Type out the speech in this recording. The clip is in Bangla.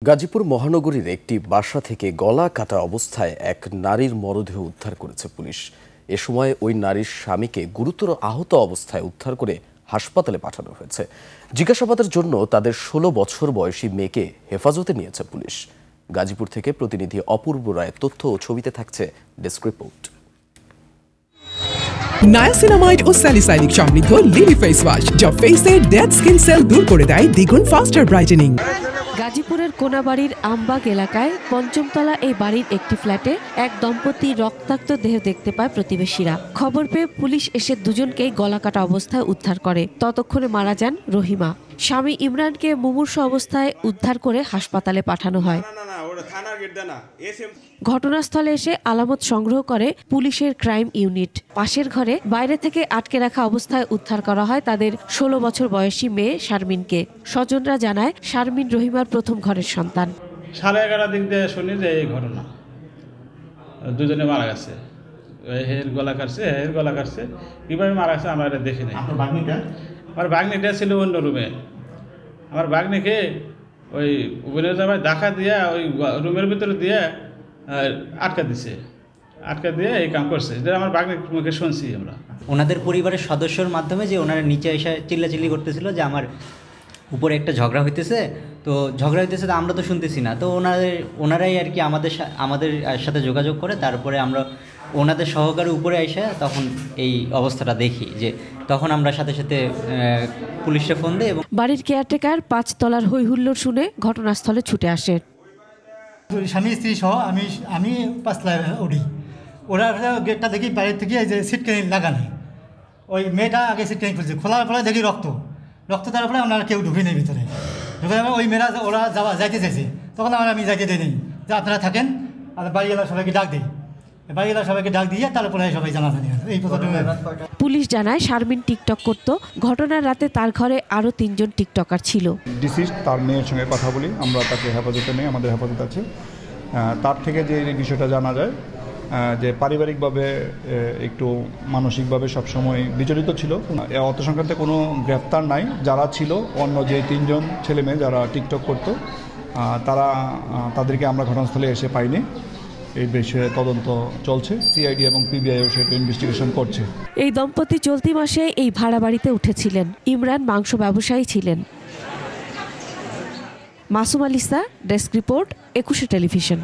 গাজীপুর মহানগরীর একটি বাসা থেকে গলা কাটা অবস্থায় এক নারীর মরদেহ উদ্ধার করেছে পুলিশ। এ সময় ওই নারীর স্বামীকে গুরুতর আহত অবস্থায় উদ্ধার করে হাসপাতালে পাঠানো হয়েছে। জিজ্ঞাসাবাদের জন্য তাদের 16 বছর বয়সী মেয়েকে হেফাজতে নিয়েছে পুলিশ। গাজীপুর থেকে প্রতিনিধি অপূর্ব রায়ের তথ্য ও ছবিতে থাকছে ডেস্ক রিপোর্ট। নায়াসিনামাইড ও স্যালিসাইলিক সমৃদ্ধ লিলি ফেস ওয়াশ যা ফেসের ডেড স্কিন সেল দূর করে দেয় দ্বিগুণ ফাস্টার ব্রাইটেনিং। গাজীপুরের কোনাবাড়ির আমবাগ এলাকায় পঞ্চমতলা এই বাড়ির একটি ফ্ল্যাটে এক দম্পতির রক্তাক্ত দেহ দেখতে পায় প্রতিবেশীরা। খবর পেয়ে পুলিশ এসে দুজনকেই গলাকাটা অবস্থায় উদ্ধার করে। ততক্ষণে মারা যান রহিমা। স্বামী ইমরানকে মুমূর্ষ অবস্থায় উদ্ধার করে হাসপাতালে পাঠানো হয়। ঘটনাস্থলে এসে আলামত সংগ্রহ করে পুলিশের ক্রাইম ইউনিট। পাশের ঘরে বাইরে থেকে আটকে রাখা অবস্থায় উদ্ধার করা হয় তাদের 16 বছর বয়সী মেয়ে শারমিনকে। স্বজনরা জানায় শারমিন রহিমার প্রথম ঘরের সন্তান। 11:30 দিক দিয়ে শুনি যে এই ঘটনা, দুজনে মারা গেছে। এর গলা কাটছে কিভাবে মারা গেছে আমরা এটা দেখি নাই। আমার বাগনিটা ছিল অন্য রুমে। আমার বাগনিকে ওই বোনের জামাই দেখা দিয়া ওই রুমের ভিতরে দিয়ে আটকা দিয়ে এই কাম করছে। যেটা আমার বাগনির মুখে শুনছি আমরা। ওনাদের পরিবারের সদস্যর মাধ্যমে যে ওনারা নিচে এসে চিল্লাচিল্লি করতেছিল যে আমার উপরে একটা ঝগড়া হইতেছে, তো আমরা তো শুনতেছি না। তো ওনারাই আর কি আমাদের সাথে যোগাযোগ করে, তারপরে আমরা ওনাদের সহকারে উপরে এসে তখন এই অবস্থাটা দেখি, যে তখন আমরা সাথে সাথে পুলিশে ফোন দিই। এবং বাড়ির কেয়ারটেকার 5 তলার হইহুল্লোড় শুনে ঘটনাস্থলে ছুটে আসে। স্বামী স্ত্রী সহ আমি 5 তলায় উঠি। ওরা গেটটা দেখি বাইরের থেকে যে সিটকানি লাগানো, ওই মেয়েটা আগে সিটকানি খুলছে, খোলার পরে দেখি রক্ত দেওয়ার পরে আমরা কেউ ঢুকে নেই ভিতরে। ঢুকে ওই মেয়েরা ওরা যাইতে চাইছে, তখন আমি যাইতে দিই নি, যে আপনারা থাকেন, আর বাড়িওয়ালা সবাইকে ডাক দিই। সবাইকে ডাক দিয়ে তারপরে সবাই জানাজানি। এই পুলিশ জানায় শারমিন টিকটক করত। ঘটনার রাতে তার ঘরে আরও 3 জন টিকটকার ছিল। ডিসিজ তার মেয়ের সঙ্গে কথা বলি, আমরা তাকে হেফাজতে নেই, আমাদের হেফাজত আছে। তার থেকে যে বিষয়টা জানা যায় যে পারিবারিকভাবে একটু মানসিকভাবে সবসময় বিচলিত ছিল। অত সংক্রান্তে কোনো গ্রেফতার নাই। যারা ছিল অন্য যে 3 জন ছেলে মেয়ে যারা টিকটক করতো, তাদেরকে আমরা ঘটনাস্থলে এসে পাইনি। এই বিষয়ে তদন্ত চলছে। সিআইডি এবং পিবিআইও সেটা ইনভেস্টিগেশন করছে। এই দম্পতি চলতি মাসে এই ভাড়া বাড়িতে উঠেছিলেন। ইমরান মাংস ব্যবসায়ী ছিলেন। Masum আলিসা, desk report, 21 television.